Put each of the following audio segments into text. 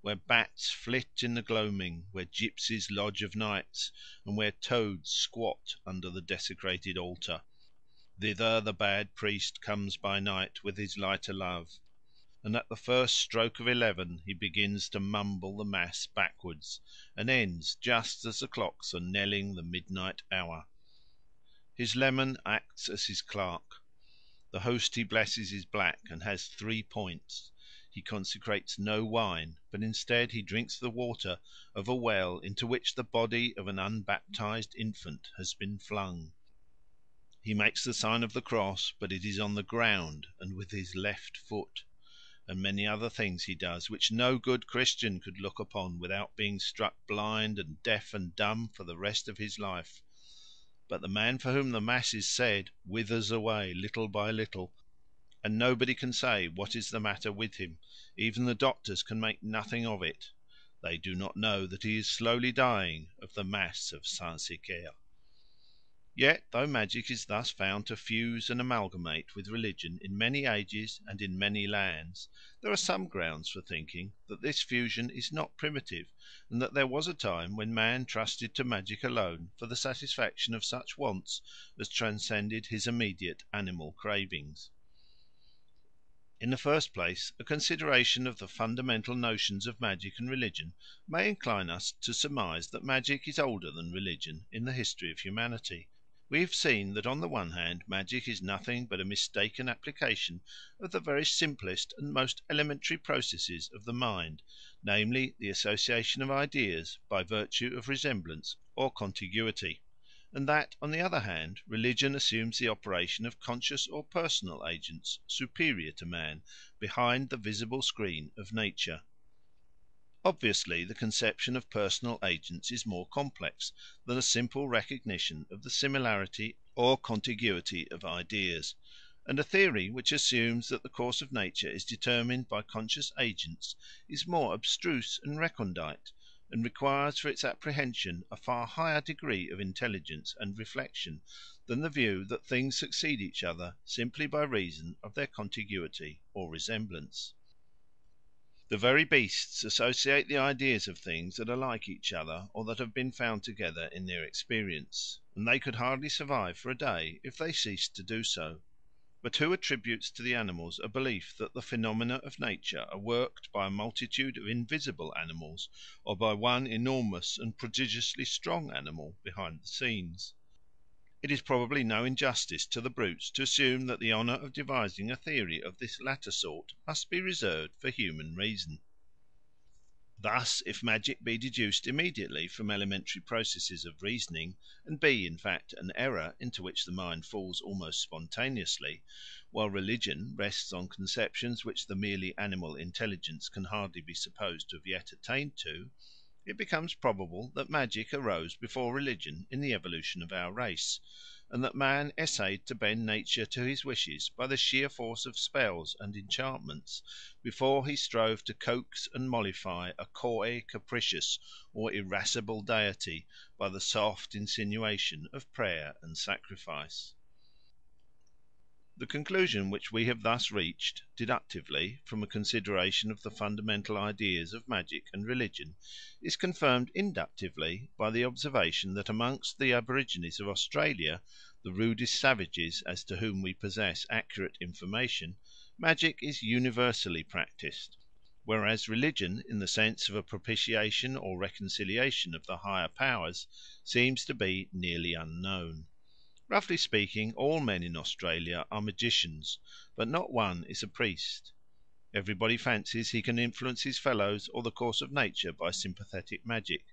where bats flit in the gloaming, where gypsies lodge of nights, and where toads squat under the desecrated altar. Thither the bad priest comes by night with his lighter love, and at the first stroke of 11 he begins to mumble the mass backwards, and ends just as the clocks are knelling the midnight hour. His leman acts as his clerk. The host he blesses is black, and has 3 points. He consecrates no wine, but instead he drinks the water of a well into which the body of an unbaptized infant has been flung. He makes the sign of the cross, but it is on the ground and with his left foot, and many other things he does which no good Christian could look upon without being struck blind and deaf and dumb for the rest of his life. But the man for whom the mass is said withers away little by little, and nobody can say what is the matter with him. Even the doctors can make nothing of it. They do not know that he is slowly dying of the mass of Saint Sécaire. Yet, though magic is thus found to fuse and amalgamate with religion in many ages and in many lands, there are some grounds for thinking that this fusion is not primitive, and that there was a time when man trusted to magic alone for the satisfaction of such wants as transcended his immediate animal cravings. In the first place, a consideration of the fundamental notions of magic and religion may incline us to surmise that magic is older than religion in the history of humanity. We have seen that on the one hand magic is nothing but a mistaken application of the very simplest and most elementary processes of the mind, namely the association of ideas by virtue of resemblance or contiguity; and that on the other hand religion assumes the operation of conscious or personal agents superior to man, behind the visible screen of nature. Obviously the conception of personal agents is more complex than a simple recognition of the similarity or contiguity of ideas, and a theory which assumes that the course of nature is determined by conscious agents is more abstruse and recondite, and requires for its apprehension a far higher degree of intelligence and reflection than the view that things succeed each other simply by reason of their contiguity or resemblance. The very beasts associate the ideas of things that are like each other or that have been found together in their experience, and they could hardly survive for a day if they ceased to do so. But who attributes to the animals a belief that the phenomena of nature are worked by a multitude of invisible animals, or by one enormous and prodigiously strong animal behind the scenes? It is probably no injustice to the brutes to assume that the honour of devising a theory of this latter sort must be reserved for human reason. Thus, if magic be deduced immediately from elementary processes of reasoning, and be in fact an error into which the mind falls almost spontaneously, while religion rests on conceptions which the merely animal intelligence can hardly be supposed to have yet attained to, it becomes probable that magic arose before religion in the evolution of our race, and that man essayed to bend nature to his wishes by the sheer force of spells and enchantments, before he strove to coax and mollify a coy, capricious, or irascible deity by the soft insinuation of prayer and sacrifice. The conclusion which we have thus reached, deductively, from a consideration of the fundamental ideas of magic and religion, is confirmed inductively by the observation that amongst the aborigines of Australia, the rudest savages as to whom we possess accurate information, magic is universally practised, whereas religion, in the sense of a propitiation or reconciliation of the higher powers, seems to be nearly unknown. Roughly speaking, all men in Australia are magicians, but not one is a priest. Everybody fancies he can influence his fellows or the course of nature by sympathetic magic,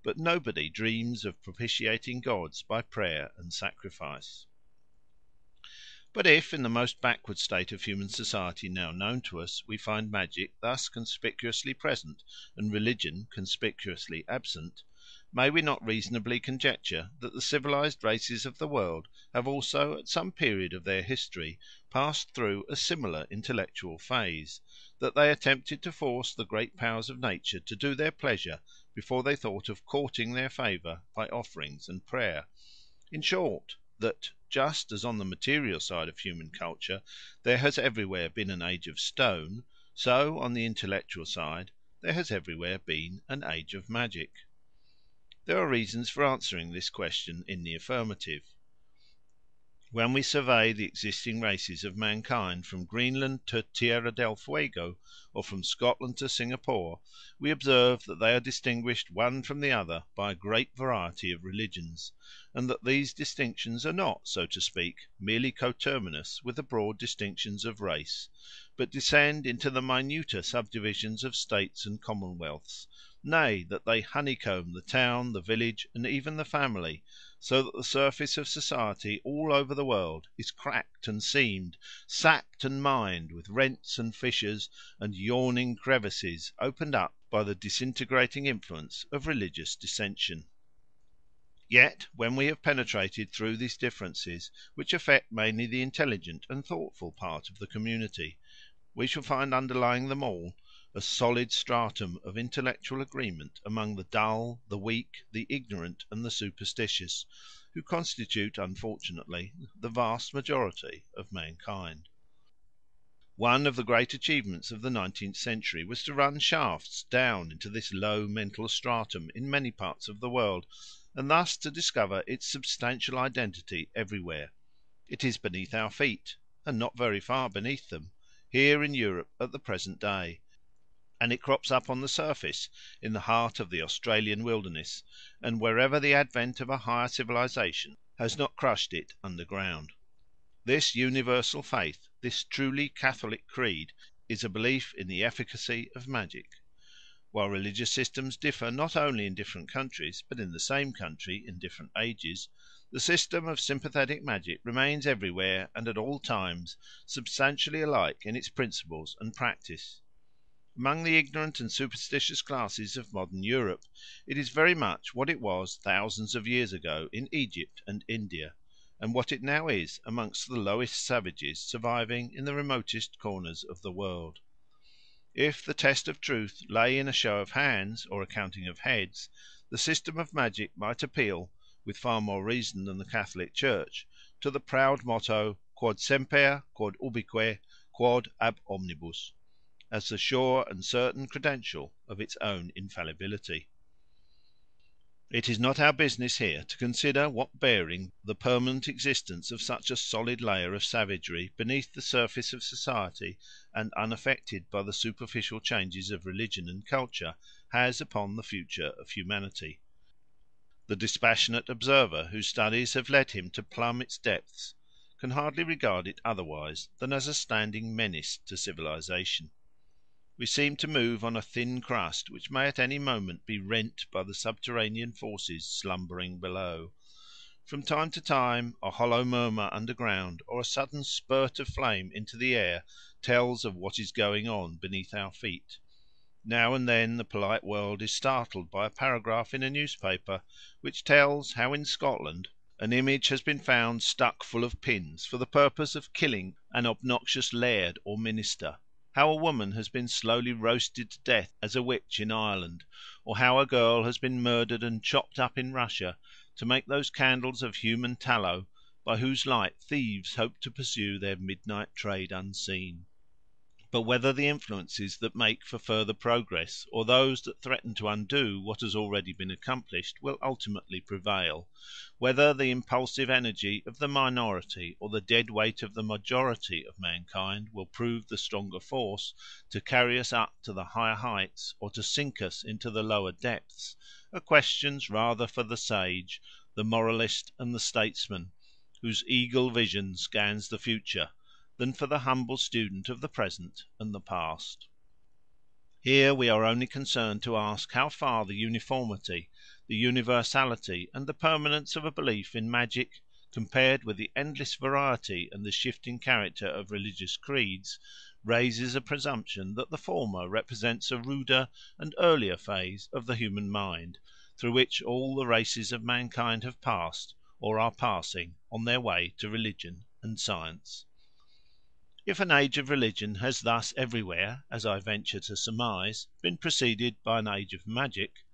but nobody dreams of propitiating gods by prayer and sacrifice. But if, in the most backward state of human society now known to us, we find magic thus conspicuously present and religion conspicuously absent, may we not reasonably conjecture that the civilised races of the world have also at some period of their history passed through a similar intellectual phase, that they attempted to force the great powers of nature to do their pleasure before they thought of courting their favour by offerings and prayer; in short, that, just as on the material side of human culture there has everywhere been an age of stone, so on the intellectual side there has everywhere been an age of magic. There are reasons for answering this question in the affirmative. When we survey the existing races of mankind from Greenland to Tierra del Fuego, or from Scotland to Singapore, we observe that they are distinguished one from the other by a great variety of religions, and that these distinctions are not, so to speak, merely coterminous with the broad distinctions of race, but descend into the minuter subdivisions of states and commonwealths, nay, that they honeycomb the town, the village, and even the family, so that the surface of society all over the world is cracked and seamed, sapped and mined, with rents and fissures and yawning crevices opened up by the disintegrating influence of religious dissension. Yet when we have penetrated through these differences, which affect mainly the intelligent and thoughtful part of the community, we shall find underlying them all a solid stratum of intellectual agreement among the dull, the weak, the ignorant, and the superstitious, who constitute, unfortunately, the vast majority of mankind. One of the great achievements of the 19th century was to run shafts down into this low mental stratum in many parts of the world, and thus to discover its substantial identity everywhere. It is beneath our feet, and not very far beneath them, here in Europe at the present day, and it crops up on the surface in the heart of the Australian wilderness, and wherever the advent of a higher civilisation has not crushed it underground. This universal faith, this truly Catholic creed, is a belief in the efficacy of magic. While religious systems differ not only in different countries, but in the same country in different ages, the system of sympathetic magic remains everywhere and at all times substantially alike in its principles and practice. Among the ignorant and superstitious classes of modern Europe it is very much what it was thousands of years ago in Egypt and India, and what it now is amongst the lowest savages surviving in the remotest corners of the world. If the test of truth lay in a show of hands or a counting of heads, the system of magic might appeal, with far more reason than the Catholic Church, to the proud motto, Quod semper, quod ubique, quod ab omnibus, as the sure and certain credential of its own infallibility. It is not our business here to consider what bearing the permanent existence of such a solid layer of savagery beneath the surface of society, and unaffected by the superficial changes of religion and culture, has upon the future of humanity. The dispassionate observer whose studies have led him to plumb its depths can hardly regard it otherwise than as a standing menace to civilisation. We seem to move on a thin crust which may at any moment be rent by the subterranean forces slumbering below. From time to time a hollow murmur underground or a sudden spurt of flame into the air tells of what is going on beneath our feet. Now and then the polite world is startled by a paragraph in a newspaper which tells how in Scotland an image has been found stuck full of pins for the purpose of killing an obnoxious laird or minister, how a woman has been slowly roasted to death as a witch in Ireland, or how a girl has been murdered and chopped up in Russia to make those candles of human tallow by whose light thieves hope to pursue their midnight trade unseen. But whether the influences that make for further progress, or those that threaten to undo what has already been accomplished, will ultimately prevail, whether the impulsive energy of the minority or the dead weight of the majority of mankind will prove the stronger force to carry us up to the higher heights or to sink us into the lower depths, are questions rather for the sage, the moralist, and the statesman, whose eagle vision scans the future, than for the humble student of the present and the past. Here we are only concerned to ask how far the uniformity, the universality, and the permanence of a belief in magic, compared with the endless variety and the shifting character of religious creeds, raises a presumption that the former represents a ruder and earlier phase of the human mind, through which all the races of mankind have passed, or are passing, on their way to religion and science. If an age of religion has thus everywhere, as I venture to surmise, been preceded by an age of magic,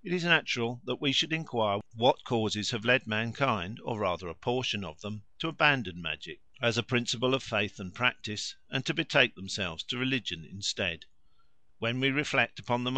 it is natural that we should inquire what causes have led mankind, or rather a portion of them, to abandon magic as a principle of faith and practice, and to betake themselves to religion instead. When we reflect upon the